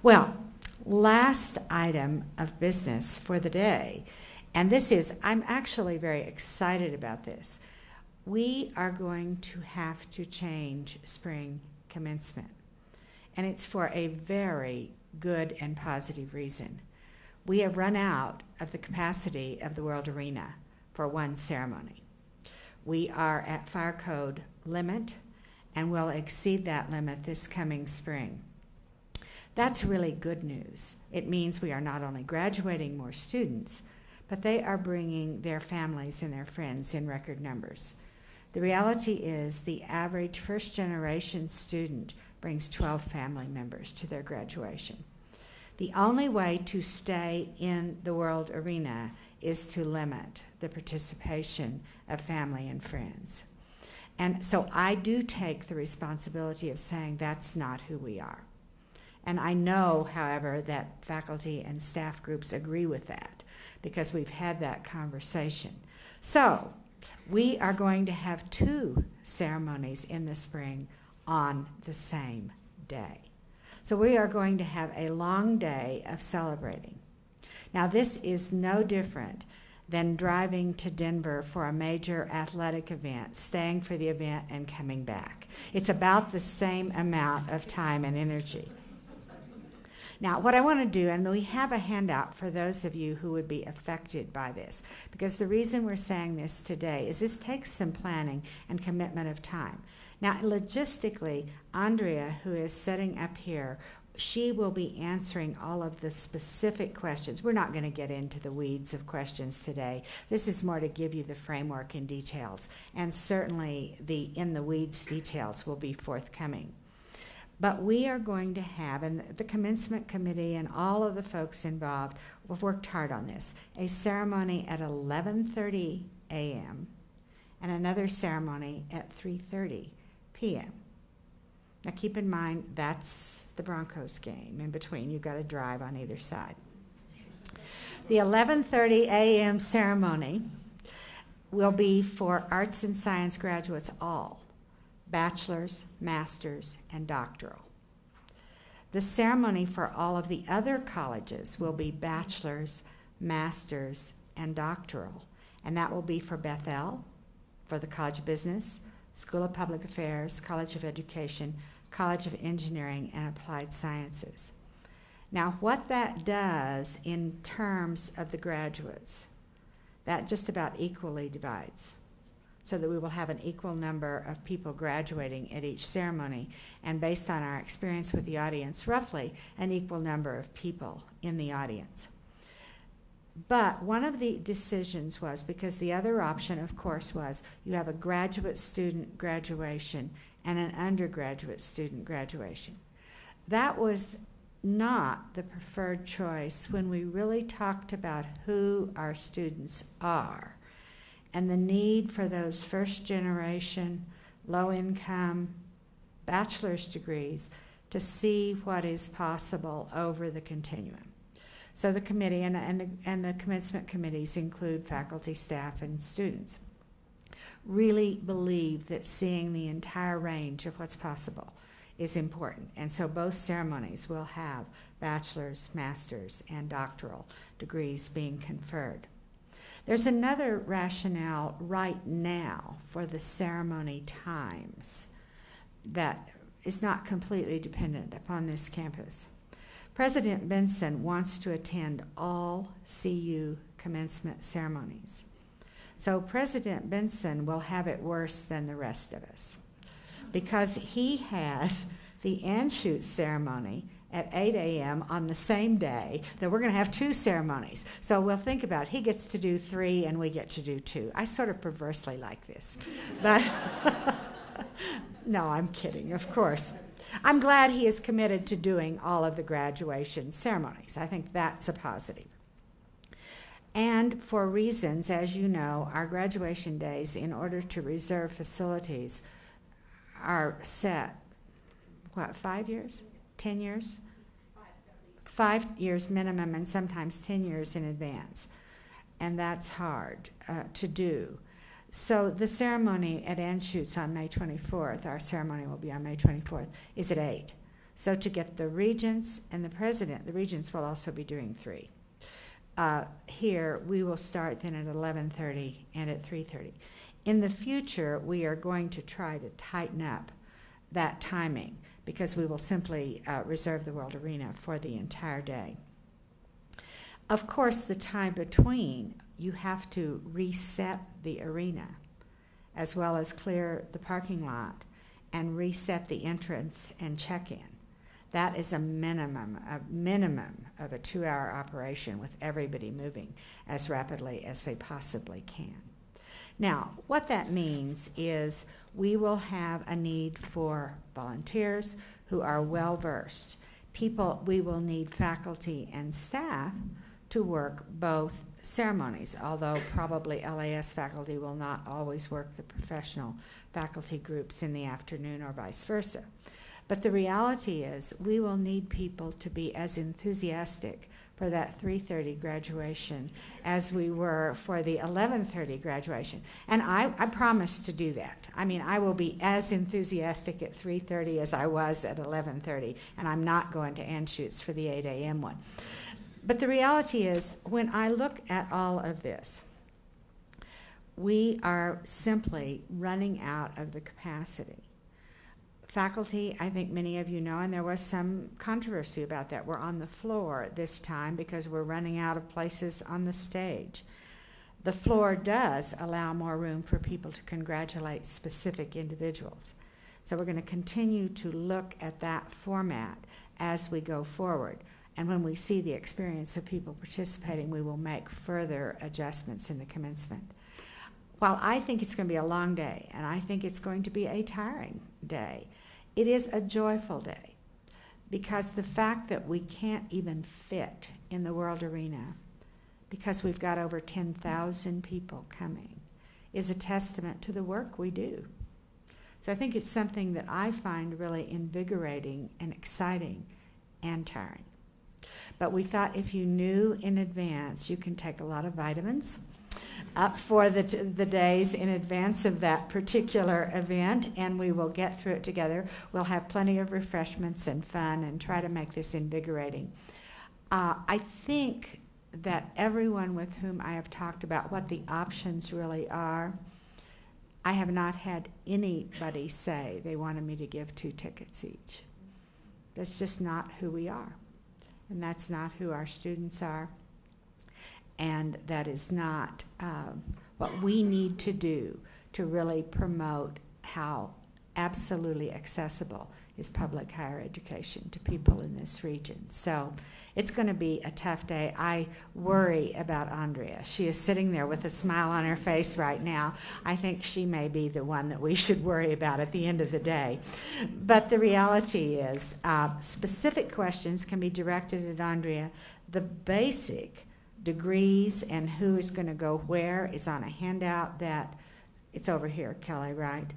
Well, last item of business for the day, and this is, I'm actually very excited about this. We are going to have to change spring commencement, and it's for a very good and positive reason. We have run out of the capacity of the World Arena for one ceremony. We are at fire code limit and will exceed that limit this coming spring. That's really good news. It means we are not only graduating more students, but they are bringing their families and their friends in record numbers. The reality is the average first-generation student brings 12 family members to their graduation. The only way to stay in the World Arena is to limit the participation of family and friends. And so I do take the responsibility of saying that's not who we are. And I know, however, that faculty and staff groups agree with that because we've had that conversation. So we are going to have 2 ceremonies in the spring on the same day. So we are going to have a long day of celebrating. Now, this is no different than driving to Denver for a major athletic event, staying for the event, and coming back. It's about the same amount of time and energy. Now, what I want to do, and we have a handout for those of you who would be affected by this, because the reason we're saying this today is this takes some planning and commitment of time. Now, logistically, Andrea, who is sitting up here, she will be answering all of the specific questions. We're not going to get into the weeds of questions today. This is more to give you the framework and details, and certainly the in the weeds details will be forthcoming. But we are going to have, and the commencement committee and all of the folks involved have worked hard on this, a ceremony at 11:30 a.m. and another ceremony at 3:30 p.m. Now keep in mind that's the Broncos game. In between, you've got to drive on either side. The 11:30 a.m. ceremony will be for arts and science graduates all. Bachelor's, master's, and doctoral. The ceremony for all of the other colleges will be bachelor's, master's, and doctoral, and that will be for Bethel, for the College of Business, School of Public Affairs, College of Education, College of Engineering, and Applied Sciences. Now, what that does in terms of the graduates, that just about equally divides, so that we will have an equal number of people graduating at each ceremony, and based on our experience with the audience, roughly an equal number of people in the audience. But one of the decisions was, because the other option, of course, was you have a graduate student graduation and an undergraduate student graduation. That was not the preferred choice when we really talked about who our students are and the need for those first-generation, low-income bachelor's degrees to see what is possible over the continuum. So the committee and the commencement committees include faculty, staff, and students. Really believe that seeing the entire range of what's possible is important. And so both ceremonies will have bachelor's, master's, and doctoral degrees being conferred. There's another rationale right now for the ceremony times that is not completely dependent upon this campus. President Benson wants to attend all CU commencement ceremonies. So President Benson will have it worse than the rest of us because he has the Anschutz ceremony at 8 a.m. on the same day that we're going to have 2 ceremonies. So we'll think about it. He gets to do 3 and we get to do 2. I sort of perversely like this. But no, I'm kidding, of course. I'm glad he is committed to doing all of the graduation ceremonies. I think that's a positive. And for reasons, as you know, our graduation days, in order to reserve facilities, are set, 5 years? 10 years? 5 years minimum, and sometimes 10 years in advance. And that's hard to do. So the ceremony at Anschutz on May 24th, our ceremony will be on May 24th, is at 8. So to get the regents and the president, the regents will also be doing 3. Here, we will start then at 11:30 and at 3:30. In the future, we are going to try to tighten up that timing because we will simply reserve the World Arena for the entire day. Of course, the time between, you have to reset the arena as well as clear the parking lot and reset the entrance and check-in. That is a minimum of a 2-hour operation with everybody moving as rapidly as they possibly can. Now, what that means is we will have a need for volunteers who are well-versed. We will need faculty and staff to work both ceremonies, although probably LAS faculty will not always work the professional faculty groups in the afternoon or vice versa. But the reality is we will need people to be as enthusiastic for that 3:30 graduation as we were for the 11:30 graduation. And I promise to do that. I mean, I will be as enthusiastic at 3:30 as I was at 11:30, and I'm not going to Anschutz for the 8 a.m. one. But the reality is, when I look at all of this, we are simply running out of the capacity. Faculty, I think many of you know, and there was some controversy about that, we're on the floor this time because we're running out of places on the stage. The floor does allow more room for people to congratulate specific individuals. So we're going to continue to look at that format as we go forward. And when we see the experience of people participating, we will make further adjustments in the commencement. While I think it's going to be a long day, and I think it's going to be a tiring day, it is a joyful day, because the fact that we can't even fit in the World Arena because we've got over 10,000 people coming is a testament to the work we do. So I think it's something that I find really invigorating and exciting and tiring. But we thought if you knew in advance, you can take a lot of vitamins up for the days in advance of that particular event, and we will get through it together. We'll have plenty of refreshments and fun and try to make this invigorating. I think that everyone with whom I have talked about what the options really are, I have not had anybody say they wanted me to give 2 tickets each. That's just not who we are. And that's not who our students are. And that is not what we need to do to really promote how absolutely accessible is public higher education to people in this region. So it's going to be a tough day. I worry about Andrea. She is sitting there with a smile on her face right now. I think she may be the one that we should worry about at the end of the day. But the reality is specific questions can be directed at Andrea. The basic degrees and who is going to go where is on a handout that it's over here, Kelly, right?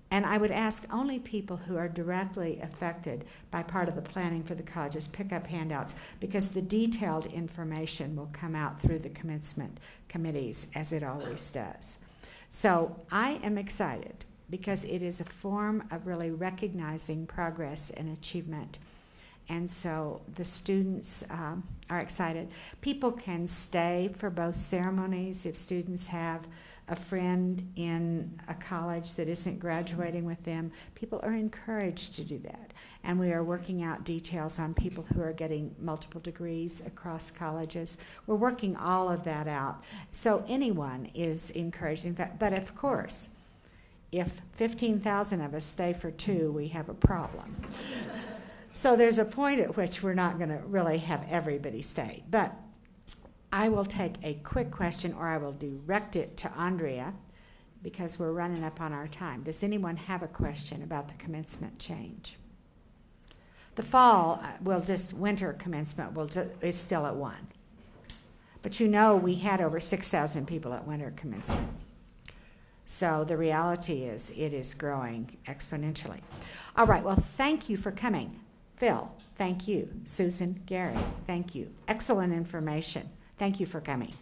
And I would ask only people who are directly affected by part of the planning for the colleges pick up handouts, because the detailed information will come out through the commencement committees, as it always does. So I am excited because it is a form of really recognizing progress and achievement. And so the students are excited. People can stay for both ceremonies if students have a friend in a college that isn't graduating with them. People are encouraged to do that. And we are working out details on people who are getting multiple degrees across colleges. We're working all of that out. So anyone is encouraged. In fact, but of course, if 15,000 of us stay for 2, we have a problem. So there's a point at which we're not going to really have everybody stay. But I will take a quick question, or I will direct it to Andrea, because we're running up on our time. Does anyone have a question about the commencement change? The fall, winter commencement is still at 1. But you know we had over 6,000 people at winter commencement. So the reality is it is growing exponentially. All right, well, thank you for coming. Phil, thank you. Susan, Gary, thank you. Excellent information. Thank you for coming.